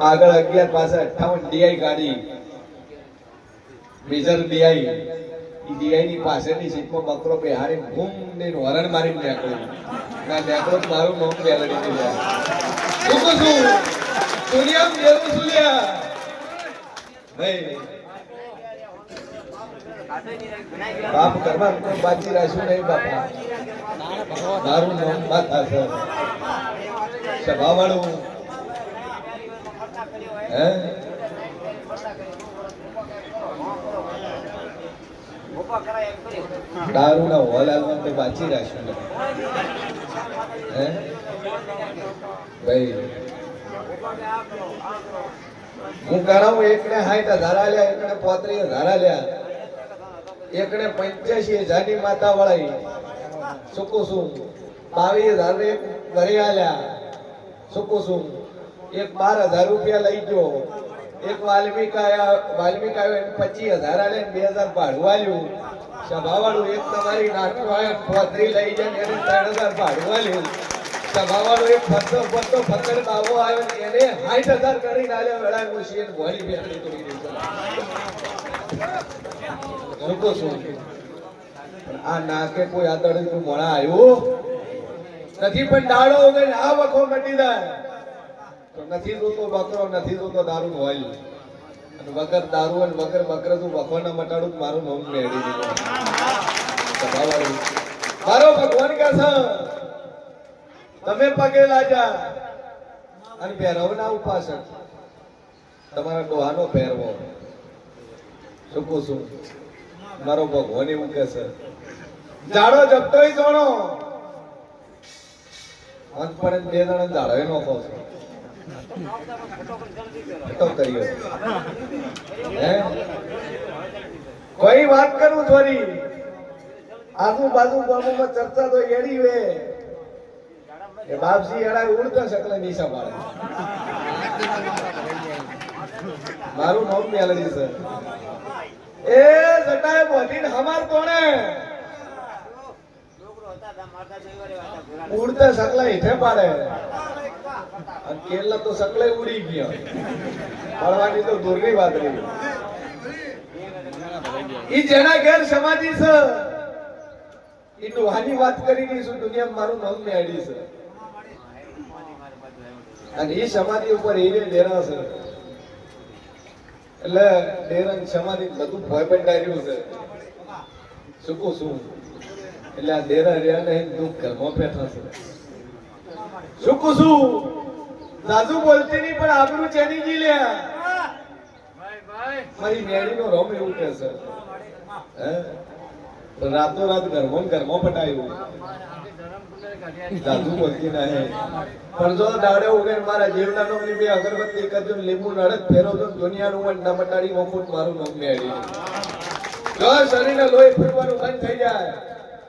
આગળ 11 પાસે 58 ડીઆઈ ગાડી મેજર ડીઆઈ ડીઆઈ ની પાછળની સીટમાં બકરો બેહારી ઘૂમ ને વરણ મારી નીકળ્યો ના નીકળો મારું નામ વેલડી થઈ જાય શું શું દુનિયામાં દેવું સુલ્યા ભાઈ બાપ કરવા બાજી રાખ્યું નહીં બાપા મારું નામ માથા છે સભા વાળું હે દારૂ ના હોલ આલવા તો બાજી રાખ્યું હે ભાઈ હું કરાવું એકને 60,000 આલ્યા એકને 35,000 આલ્યા એકને 85,000 ની માતા વળાઈ સુકું શું 22,000 એક ઘરે આલ્યા સુકું શું એક 12,000 રૂપિયા લઈ ગયો એક વાલ્મીક આવ્યો 25,000 આલ્યા 2,000 ભાડું આલ્યું સભાવાળું એક તમારી નાખી હોય 35 લઈ જાય એને 3,000 ભાડું આલ્યું સભાવાળો એક ફરતો ફકડ બાવો આવ્યો એને 60,000 કરીને આલ્યા વેળા મુશીન ભોળી બેઠી તોડી દીધો લોકો શું આ નાકે કોઈ આતડી નું મોણા આવ્યું નથી પણ દાડો વગર આ વખો મટી જાય તો નથી જોતો બકરો નથી જોતો દારૂ હોય અને વગર દારૂ અને વગર બકરો તું વખો ના મટાડું મારું નામ મેળી દીધું સભાવાળું મારો ભગવાન કા છે તમે પગે લાજા અને ભૈરવના ઉપાસક તમારા ડોહાનો ભૈરવો શું શું મારો ભગવાન એવું કે છે જાડો જપતોય જોણો અંત પર 2 જણા જાડો નો કહો તો કર્યો હે કોઈ વાત કરું થોડી આજુબાજુ ગામમાં ચર્ચા તો એડી વે એ બાપજી એડા ઉડતા શકલે નહીં સંભાળે મારું નામ મેલડી છે એ જટાએ બોધીને હમાર કોણે ઉડતા શકલા હેઠે પાડે અને કેલા તો શકલે ઉડી ગયા પડવાની તો દૂરની વાત રહી ઈ જેના ઘેર સમાધિ છે ઈ ડોહાની વાત કરી રહી છું દુનિયામાં મારું નામ મેળી છે અને એ સમાધિ ઉપર એ ડેરા છે એટલે ડેરા સમાધિ બધું ભય બંધાયું છે શું શું એટલે આ ડેરા રહ્યા ને દુઃખ ઘરમાં બેઠા છે શું શું દાદુ બોલતી નહીં પણ આબરૂ ચેની જી લ્યા મારી મેળી નો રોમ એવું કે છે હે રાતો રાત ઘરમાં પટાયું દાદુ બોલતી નહીં પણ જો દાડે ઉગે મારા જીવના નામની 2 અગરબત્તી કરજો લીંબુ નડક ફેરવજો દુનિયાનું વન ના મટાડી વખત મારું નામ મેળી જો શરીરને લોહી ફૂટવાનું બંધ થઈ જાય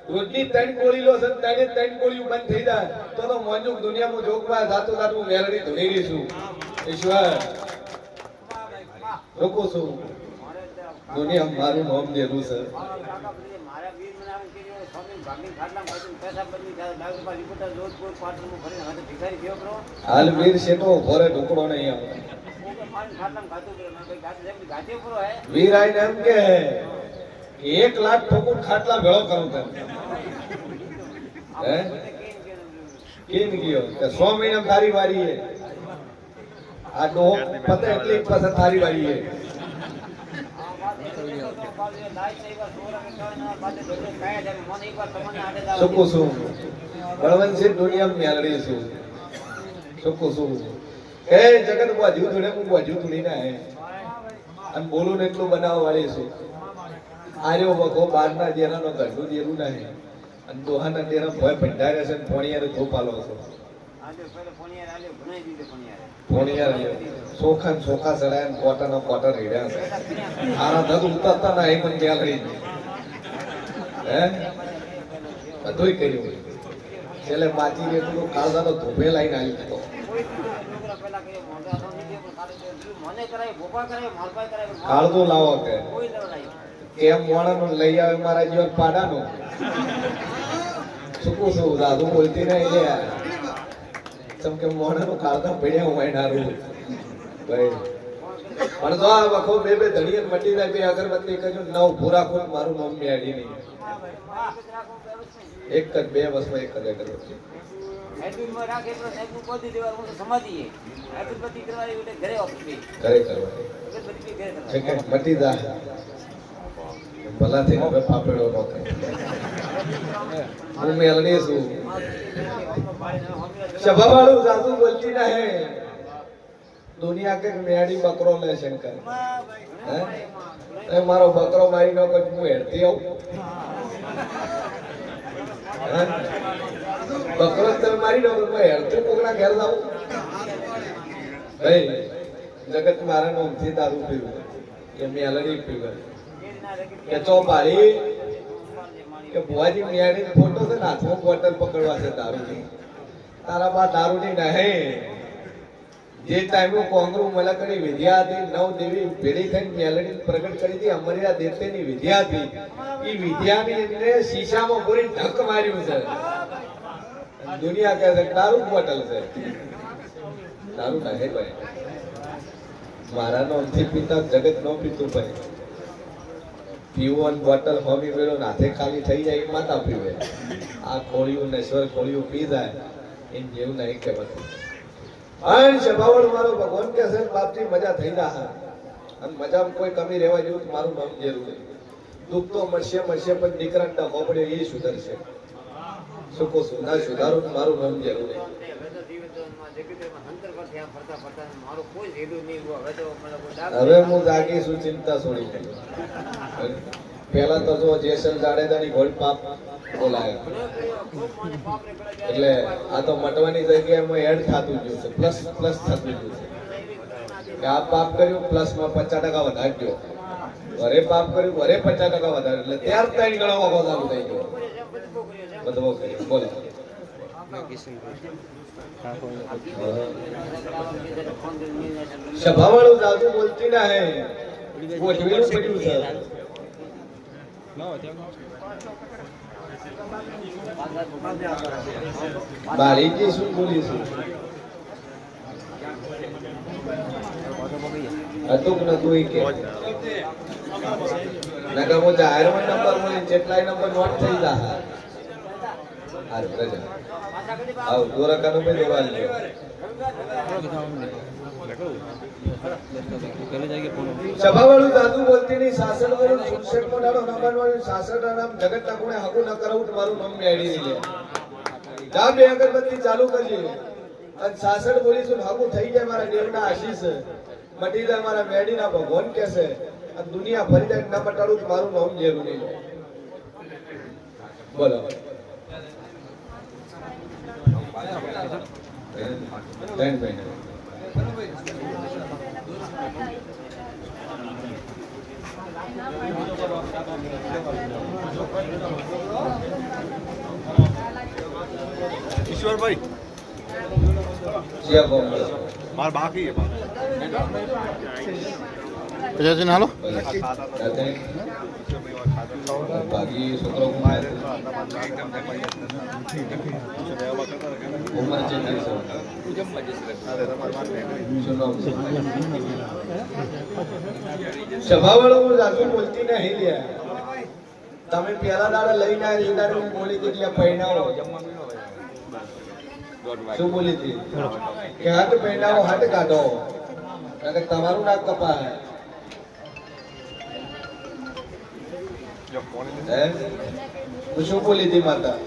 રોજની 3 ગોળી લો છે 3 ગોળીઓ બંધ થઈ જાય તો મોંજુક દુનિયામાં જોગમાં જાતું જાતું મેલડી ધોઈ રહીશું ઈશ્વર લોકો શું દુનિયા મારું નામ દેલું છે હાલ વીર છે તો ભરે ઢોકળો નહીં વીર આઈને એમ કે 1 લાખ ઠોકુર ખાટલા ભેળો કરું તને હે કેમ ગયો કે 100 મહિના તારી વારી હે આ ડો પતે એટલી પાસે તારી વારી હે સુકુ શું બળવંત છે દુનિયામાં મેલડી છું સુકુ શું એ જગત બાજુ થોડે હું બાજુ થોડી ના હે અને બોલું ને એટલું બનાવવા વાળી છું આર્યો વખો બારના ડેરાનો ઘરનું ડેરું નહીં અને દોહાના ડેરા ભય ભંડાર્યા છે ફોણિયારે થોપાલો છો ફોણિયારે સોખા સોખા સડાય ને કોટાનો કોટા રેડ્યા છે આના ધગ ઉતરતા ના એ પણ ત્યાં કરી હે બધુંય કર્યું છેલ્લે બાજી એટલું કાળદાનો ધોભે લાઈને આવી દીધો કાળદો લાવો કે કેમ મોણાનો લઈ આવે મારા જીવન પાડાનો શું શું દાદુ બોલતી નહીં લે ચમ કે મોણાનો કાળદા પડ્યા હોય નારું ભાઈ પણ જો આ વખો બે બે ધડીએ મટી જાય બે અગરબત્તી કર્યું નવ ભૂરા ખોટ મારું નામ મેળી નહીં એક જ બે વર્ષમાં એક જ અગરબત્તી ઘરે કરવાની મટી જાય ભલા થઈ હવે પાપડો નો હું મેલડી છું સભાવાળું જાદુ બોલતી ના હે દુનિયા કે મેડી બકરો લે શંકર હે મારો બકરો મારી નો કઈ હું હેડતી આવું બકરો તમે મારી નો કોઈ હેડતી કોકના ઘેર લાવું ભાઈ જગત મારા નોમથી દારૂ પીવું કે મેલડી પીવું કે ચોપાડી કે ભુવાજી મિયાણી ફોટો છે ને હાથમાં બોટલ પકડવા છે દારૂની તારા બા દારૂની નહીં જે ટાઈમે કોંગરૂ મલકની વિદ્યા હતી નવ દેવી ભેળી થઈને મેલડી પ્રગટ કરી હતી અમરિયા દેવતેની વિદ્યા હતી એ વિદ્યાની એટલે શીશામાં પૂરી ઢક માર્યું છે દુનિયા કહે છે દારૂ બોટલ છે દારૂ નહીં ભાઈ મારા નોમથી પીતા જગત નો પીતું ભાઈ પીવન બોટલ હોમી વેળો નાથે ખાલી થઈ જાય માતા પીવે આ ખોળિયું નશ્વર ખોળિયું પી જાય એમ જેવું નહીં કહેવાતું અન સભાવળ મારો ભગવાન કે છે બાપજી મજા થઈ રહ્યા અને મજામાં કોઈ કમી રહેવા જેવું મારું નામ જરૂર દુઃખ તો મળશે પણ દીકરાને ડખો પડ્યો એ સુધરશે સુકો સુધા સુધારું મારું નામ જરૂર હવે હું જાગી છું ચિંતા છોડી પેલા તો જો જેસલ જાડેજાની ગોળ પાપ બોલાય એટલે આ તો મટવાની જગ્યાએ એડ થતું ગયું છે પ્લસ થતું ગયું છે કે આ પાપ કર્યું પ્લસ માં 50% વધારજો વરે પાપ કર્યું વરે 50% વધારે એટલે ત્યાર 3 ગણો વાગો ચાલુ થઈ ગયો બધો કર્યો બોલો સભાવાળું જાદુ બોલતી ના હે ગોઠવેલું પડ્યું છે બારીજી શું બોલીશું હતું કે નતું એ કે નકર હું જાહેરમાં નંબર બોલી જેટલાય નંબર નોટ થઈ જા આજ પ્રજા આવ દોરકાનો મે દેવાલ લ્યો સભાવાળું જાદુ બોલતી ની સાસણ વરું 66 મોડાનો નંબર વાળું 66 નામ જગત ના ગુણે હગુ ન કરાવું મારું નામ મેળી લે જા બે અગરબત્તી ચાલુ કરજે અને 66 બોલીશું હગુ થઈ જાય મારા દેવના આશીષ મટી જાય મારા મેડીના ભગવાન કહેશે અને દુનિયા ફરી જાય ન મટાડું મારું નામ જરૂરી લે બોલો ત્રણ મહિના ઈશ્વરભાઈ માર બાકી છે પછી હાલો બાકી છોકરો ઉમર જેટલી છે સભાવાળો જાદુ બોલતી નહીં લે તમે પેલા દાડા લઈને આવ્યા એ દાડે હું બોલી હતી કે પૈણાવો શું બોલી હતી કે હાથ પૈણાવો હાથ કાઢો કારણ કે તમારું નાક કપાય શું બોલી હતી માતા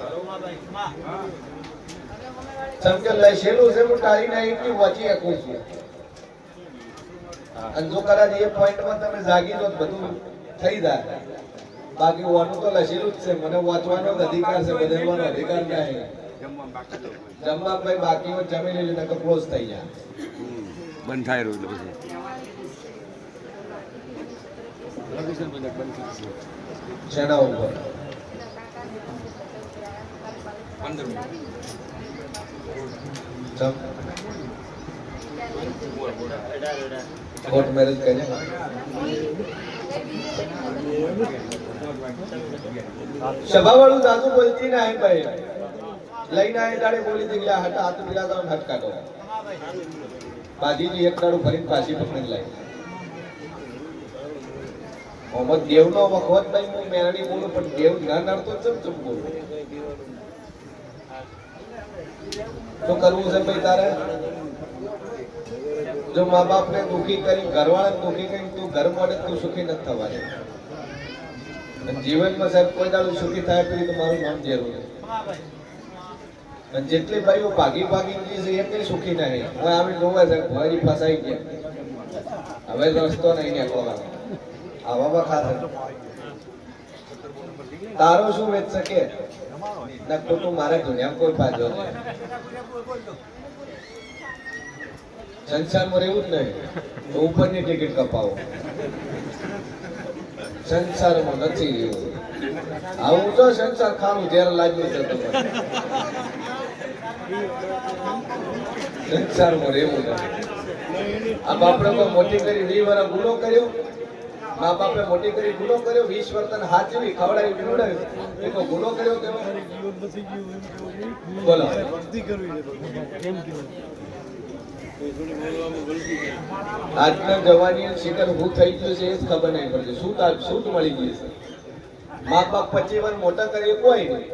સમકે લઈશેલું છે હું ટાળી ના એટલી વાંચી શકું છું અને જો કદાચ એ પોઈન્ટમાં તમે જાગી તો બધું થઈ જાય બાકી વાનું તો લખેલું જ છે મને વાંચવાનો અધિકાર છે બદલવાનો અધિકાર નહીં જમવા ભાઈ બાકી જમી લેજો ને ક્લોઝ થઈ જાય બંધ થાય રહ્યું પછી શેના ઉપર 15 કોર્ટ મેરેજ કરે સભાવાળું જાદુ બોલતી ના ભાઈ લઈને આય દાડે બોલી દીધા હટા હાથ મિલા તો હટ કાઢો બાજીની એક દાડું ભરીને પાછી પકડી લાવી. મોહમ્મદ દેવનો વખત ભાઈ હું મેરડી બોલું પણ દેવ ના નડતો ચમ બોલું. શું કરવું છે ભાઈ તારે? જો મા બાપ ને દુખી કરી, ઘરવાળાને દુખી કરી, તું ઘર મળે તું સુખી નથી થવાની. અને જીવનમાં સાહેબ કોઈ દાડું સુખી થાય તો મારું નામ જરૂર છે. અને જેટલી ભાઈઓ ભાગી ભાગી છે એ કઈ સુખી નહીં. હવે આવી જોવા છે ભરી ફસાઈ ગયા, હવે રસ્તો નહીં નીકળવાનો. આવા ખાતે તારો શું વેચ શકે? નકતો તું મારા દુનિયા કોઈ પાજો નહીં. સંસારમાં રહેવું જ નહીં તો ઉપરની ટિકિટ કપાવો. સંસારમાં નથી રહેવું. આવું તો સંસાર ખાવું જ્યારે લાગ્યું છે તમારે. સંસારમાં રહેવું નથી. આ બાપડે તો મોટી કરી 20 વર્ષ ગુનો કર્યો. મા બાપે મોટી કરી ગુનો કર્યો, 20 વર્ષ હાચવી ખવડાવી પીવડાવ્યું, એ તો ગુનો કર્યો કેવાય? બોલો. આજના જવાની શિખર હું થઈ ગયું છે એ જ ખબર નહીં પડતી. શું મળી ગયું છે? મા બાપ 25 વર્ષ મોટા કરે કોઈ નહીં,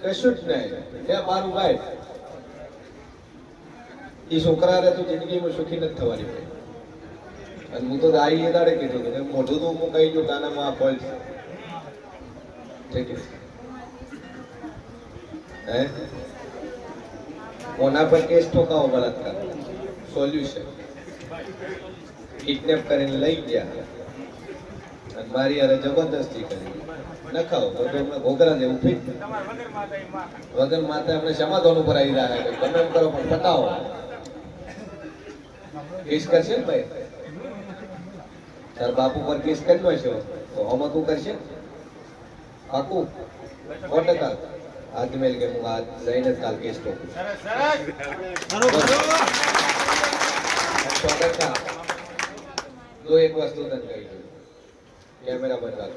કશું જ નહીં. એ મારું ભાઈ એ છોકરા રે તો જિંદગીમાં સુખી નથી થવાની. અને હું તો આઈ એ દાડે કીધું કે મોઢું તો હું કહી દઉં કાનામાં આ ફળ છે. ઠીક છે હે કોના પર કેસ ઠોકાવો બળાત્કાર? સોલ્યુશન કિડનેપ કરીને લઈ ગયા અને મારી હારે જબરદસ્તી કરી નખાવો તો એમને ઘોઘરા જેવું ફીટ વગર માથે આપણે સમાધાન ઉપર આવી રહ્યા છે. તમે એમ કરો પણ પટાવો. કેસ કરશે ને ભાઈ? તાર બાપુ પર કેસ કર્યો છે તો આમાં તું કરશે પાકું 100%. आज मेल के मुंगा जैनत काल केस तो दो एक वस्तु तक कैमरा बंद कर